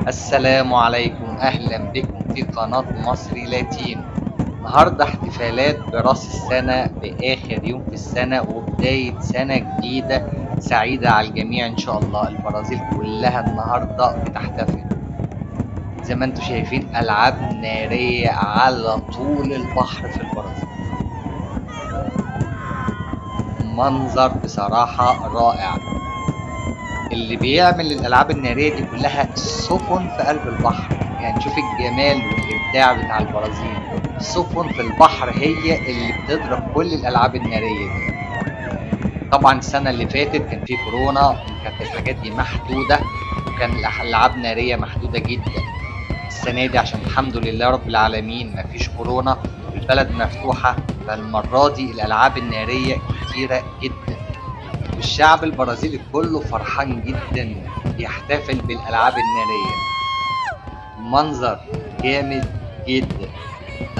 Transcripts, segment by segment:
السلام عليكم، أهلا بكم في قناة مصري لاتين. النهاردة احتفالات برأس السنة بآخر يوم في السنة وبداية سنة جديدة سعيدة على الجميع إن شاء الله. البرازيل كلها النهاردة بتحتفل زي ما انتم شايفين، ألعاب نارية على طول البحر في البرازيل. منظر بصراحة رائع. اللي بيعمل الألعاب النارية دي كلها السفن في قلب البحر، يعني شوف الجمال والإبداع بتاع البرازيل. السفن في البحر هي اللي بتضرب كل الألعاب النارية دي. طبعا السنة اللي فاتت كان في كورونا، كانت الحاجات دي محدودة وكان الألعاب نارية محدودة جدا. السنة دي عشان الحمد لله رب العالمين مفيش كورونا والبلد مفتوحة، فالمرة دي الألعاب النارية كتيرة جدا. الشعب البرازيلي كله فرحان جدا بيحتفل بالألعاب النارية. منظر جامد جدا.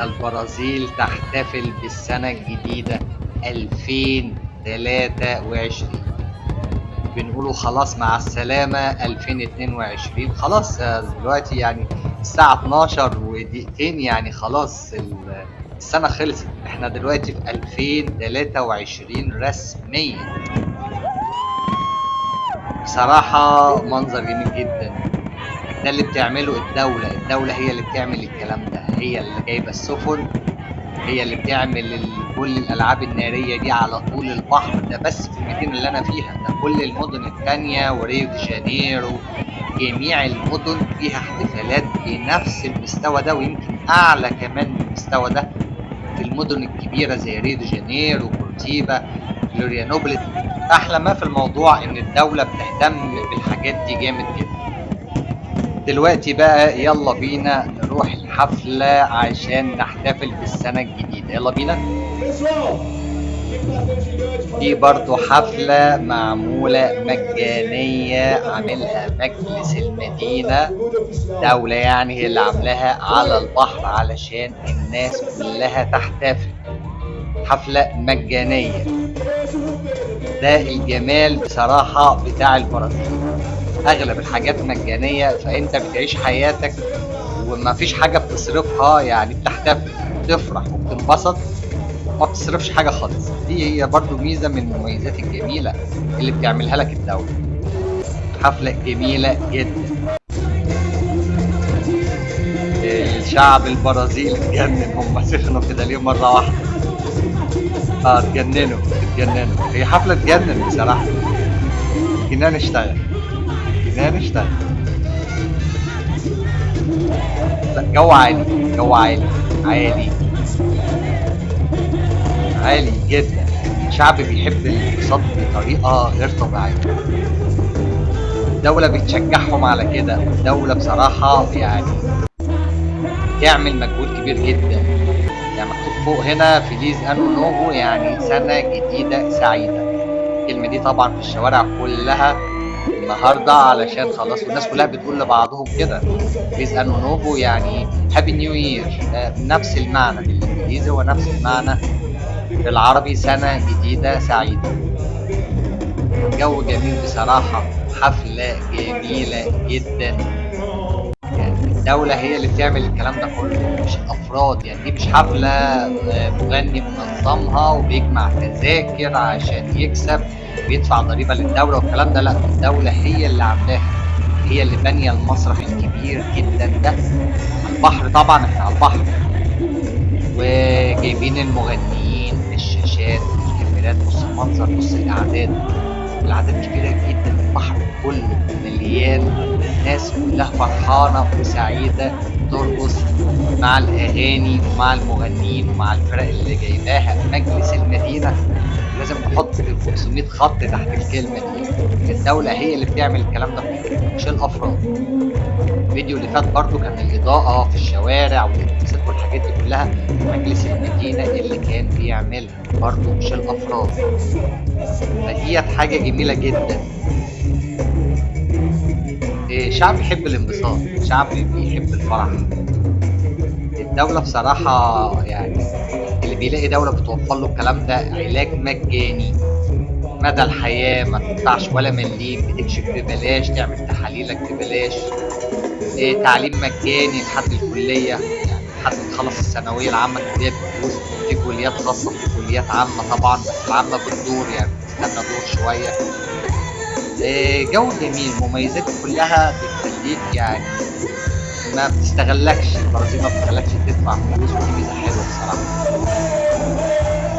البرازيل تحتفل بالسنة الجديدة 2023. بنقوله خلاص مع السلامة 2022. خلاص دلوقتي يعني الساعة 12 ودقيقتين، يعني خلاص السنة خلصت. احنا دلوقتي في 2023 رسميا. بصراحة منظر جميل جدا. ده اللي بتعمله الدولة هي اللي بتعمل الكلام ده، هي اللي جايبة السفن، هي اللي بتعمل كل الألعاب النارية دي على طول البحر. ده بس في المدينة اللي أنا فيها، ده كل المدن التانية وريو دي جانيرو، جميع المدن فيها احتفالات بنفس المستوى ده ويمكن أعلى كمان من المستوى ده. في المدن الكبيرة زي ريو دي جانيرو، كورتيبا، فلوريانوبلس. أحلى ما في الموضوع إن الدولة بتهتم بالحاجات دي جامد جدا. دلوقتي بقى يلا بينا نروح الحفلة عشان نحتفل بالسنة الجديدة. يلا بينا. دي برضو حفلة معمولة مجانية، عاملها مجلس المدينة، دولة يعني هي اللي عاملاها على البحر علشان الناس كلها تحتفل. حفلة مجانية. ده الجمال بصراحة بتاع البرازيل. اغلب الحاجات مجانية، فانت بتعيش حياتك وما فيش حاجة بتصرفها، يعني بتحتفل بتفرح وبتنبسط وما بتصرفش حاجة خالص. دي هي برضو ميزة من المميزات الجميلة اللي بتعملها لك الدولة. حفلة جميلة جدا. الشعب البرازيلي اتجنن، هم سخنوا كده ليه مرة واحدة؟ اتجننوا. هي حفلة تجنن بصراحة. جنان اشتغل. لا، جو عالي. عالي عالي جدا. شعب بيحب الانبساط بطريقة غير طبيعية. الدولة بتشجعهم على كده. الدولة بصراحة يعني تعمل مجهود كبير جدا. يعني مكتوب فوق هنا فيليز انو نوفو، يعني سنة جديدة سعيدة. الكلمة دي طبعا في الشوارع كلها النهاردة علشان خلاص، والناس كلها بتقول لبعضهم كده فيليز انو نوفو، يعني هابي نيو يير. نفس المعنى بالانجليزي ونفس المعنى بالعربي، سنة جديدة سعيدة. جو جميل بصراحة. حفلة جميلة جدا. يعني الدولة هي اللي بتعمل الكلام ده كله مش الأفراد. يعني دي مش حفلة مغني منظمها وبيجمع تذاكر عشان يكسب ويدفع ضريبة للدولة والكلام ده. لا، الدولة هي اللي عاملاها، هي اللي بانية المسرح الكبير جدا ده على البحر. طبعا احنا على البحر وجايبين المغنيين، الشاشات، الكاميرات. بص المنظر، بص الأعداد كبيرة جدا. البحر كله مليان ناس كلها فرحانة وسعيدة ترقص مع الأغاني ومع المغنيين ومع الفرق اللي جايباها مجلس المدينة. لازم نحط 500 خط تحت الكلمة دي. الدولة هي اللي بتعمل الكلام ده كله مش الأفراد. الفيديو اللي فات برضو كان الإضاءة في الشوارع والاتوبيسات والحاجات دي كلها مجلس المدينة اللي كان بيعملها، برضو مش الأفراد. فديت حاجة جميلة جدا. شعب يحب الانبساط، شعب بيحب الفرح. الدولة بصراحة يعني اللي بيلاقي دولة بتوفر له الكلام ده علاج مجاني مدى الحياة، ما تدفعش ولا مليم، بتكشف ببلاش، تعمل تحاليلك ببلاش. تعليم مجاني لحد الكلية، يعني لحد ما تخلص الثانوية العامة الكلية بفلوس. في كليات خاصة، في كليات عامة طبعا، بس العامة بالدور يعني بتستنى دور شوية. جو جميل، مميزاته كلها بتخليك يعني ما بتستغلكش، البرازيل ما بتخلكش تدفع فلوس، ودي ميزة حلوة بصراحة.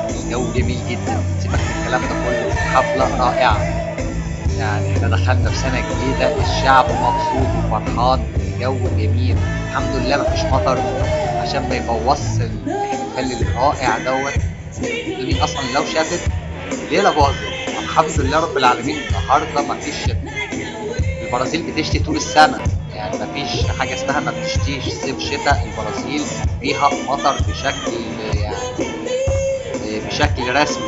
الجو جميل جدا، سيبك من الكلام ده كله، الحفلة رائعة. يعني احنا دخلنا في سنة جديدة، الشعب مبسوط وفرحان، الجو جميل، الحمد لله مفيش مطر عشان ما يبوظش الاحتفال الرائع دوت. الدنيا اصلا لو شافت الليلة باظت. الحمد لله رب العالمين النهارده مفيش شتاء. البرازيل بتشتي طول السنة، يعني مفيش حاجة اسمها ما بتشتيش صيف شتاء. البرازيل فيها مطر بشكل يعني بشكل رسمي،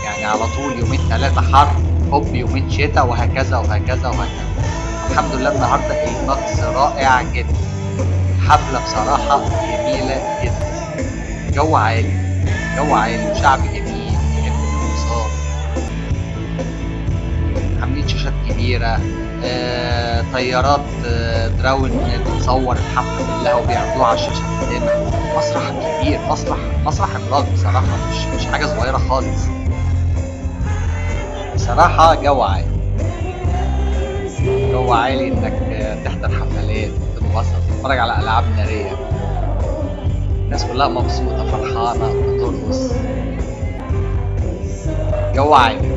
يعني على طول يومين ثلاثة حر، هوب يومين شتاء، وهكذا وهكذا وهكذا. الحمد لله النهارده الطقس رائع جدا، الحفلة بصراحة جميلة جدا، جو عالي، جو عالي، وشعب جميل يحب الانبساط. عاملين شاشات كبيرة، طيارات دراون بتصور الحفلة كلها وبيعرضوها على الشاشة قدامك. مسرح كبير، مسرح عملاق بصراحة، مش حاجة صغيرة خالص. بصراحة جو عالي، جو عالي انك تحضر حفلات، تنبسط، تتفرج على العاب نارية، الناس كلها مبسوطة فرحانة بترقص، جو عالي.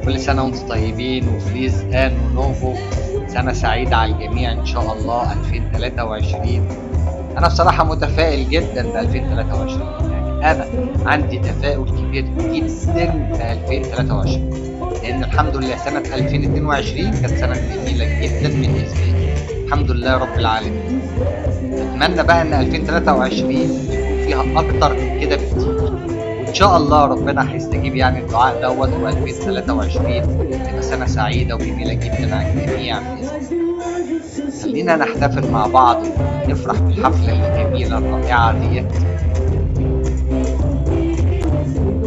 كل سنة وانتم طيبين، وفليز انو نوفو، سنة سعيدة على الجميع ان شاء الله 2023. انا بصراحة متفائل جدا ب 2023، يعني انا عندي تفاؤل كبير جدا ب 2023، لان الحمد لله سنة 2022 كانت سنة جميلة جدا بالنسبة لي، الحمد لله رب العالمين. اتمنى بقى ان 2023 يكون فيها اكتر من كده بكتير، وان شاء الله ربنا هيستجيب يعني الدعاء دوت، و2023 تبقى سنة سعيدة وجميلة جدا على الجميع بإذن الله. خلينا نحتفل مع بعض ونفرح بالحفلة الجميلة الرائعة ديت.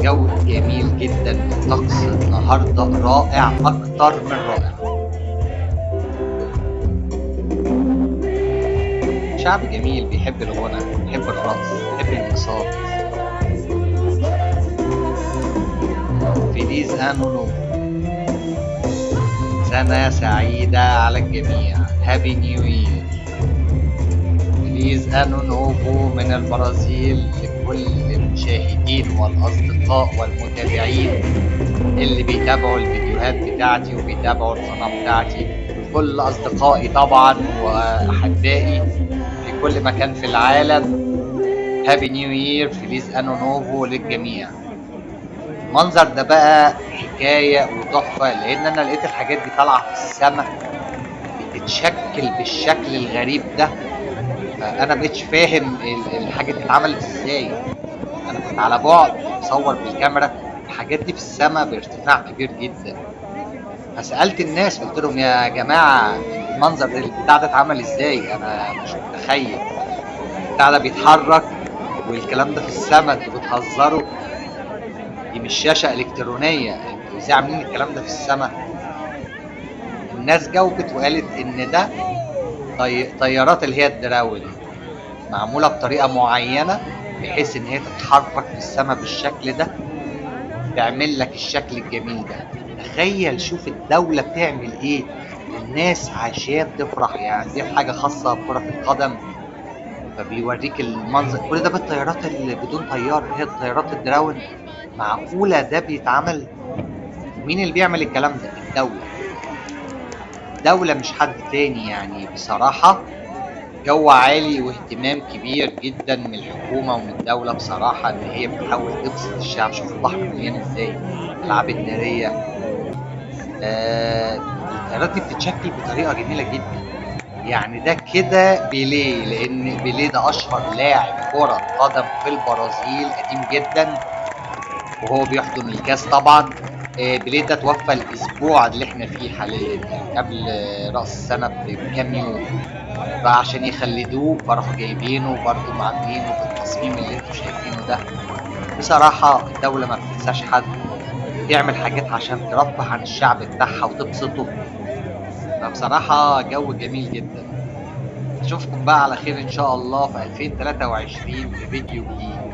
جو جميل جدا، الطقس النهارده رائع اكتر من رائع. شعب جميل بيحب الغنى، بيحب الرقص، بيحب الانبساط. فيليز انو نوفو، سنة سعيدة على الجميع، هابي نيو يير. فيليز انو نوفو من البرازيل لكل المشاهدين والأصدقاء والمتابعين اللي بيتابعوا الفيديوهات بتاعتي وبيتابعوا القناة بتاعتي، وكل أصدقائي طبعا وأحبائي في كل مكان في العالم. هابي نيو يير، فيليز انو نوفو للجميع. المنظر ده بقى حكاية وتحفة، لأن أنا لقيت الحاجات دي طالعة في السماء بتتشكل بالشكل الغريب ده، فأنا مبقتش فاهم الحاجات دي اتعملت ازاي. أنا كنت على بعد بصور بالكاميرا الحاجات دي في السماء بارتفاع كبير جدا، فسألت الناس قلت لهم يا جماعة المنظر ده البتاع ده اتعمل ازاي؟ أنا مش متخيل البتاع ده بيتحرك والكلام ده في السماء، انتوا بتهزروا؟ دي مش شاشة إلكترونية، انتوا ازاي عاملين الكلام ده في السماء؟ الناس جاوبت وقالت إن ده طيارات اللي هي الدراون، معمولة بطريقة معينة بحيث إن هي تتحرك في السماء بالشكل ده، تعمل لك الشكل الجميل ده. تخيل، شوف الدولة بتعمل إيه الناس عشان تفرح، يعني دي حاجة خاصة بكرة القدم، فبيوريك المنظر كل ده بالطيارات اللي بدون طيار، هي الطيارات الدراون. معقولة ده بيتعمل؟ مين اللي بيعمل الكلام ده؟ الدولة مش حد تاني. يعني بصراحة جو عالي واهتمام كبير جدا من الحكومة ومن الدولة بصراحة، ان هي بتحاول تبسط الشعب. شوف البحر مليان ازاي، الالعاب النارية، الطيارات دي بتتشكل بطريقة جميلة جدا. يعني ده كده بيليه، لان بيليه ده اشهر لاعب كرة قدم في البرازيل، قديم جدا وهو بيحضن الكاس طبعا. بيليه ده توفى الاسبوع اللي احنا فيه حاليا، يعني قبل راس السنة بكام يوم، فعشان يخلدوه فراحوا جايبينه برضه معاملينه بالتصميم اللي انتوا شايفينه ده. بصراحة الدولة ما بتنساش حد، بتعمل حاجات عشان ترفه عن الشعب بتاعها وتبسطه. فبصراحة جو جميل جدا. اشوفكم بقى على خير ان شاء الله في 2023 في فيديو جديد.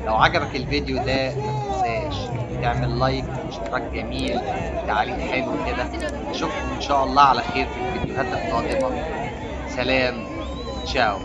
لو عجبك الفيديو ده ما تنساش تعمل لايك واشتراك جميل وتعليق حلو كده. اشوفكم ان شاء الله على خير في الفيديوهات القادمة. سلام. تشاو.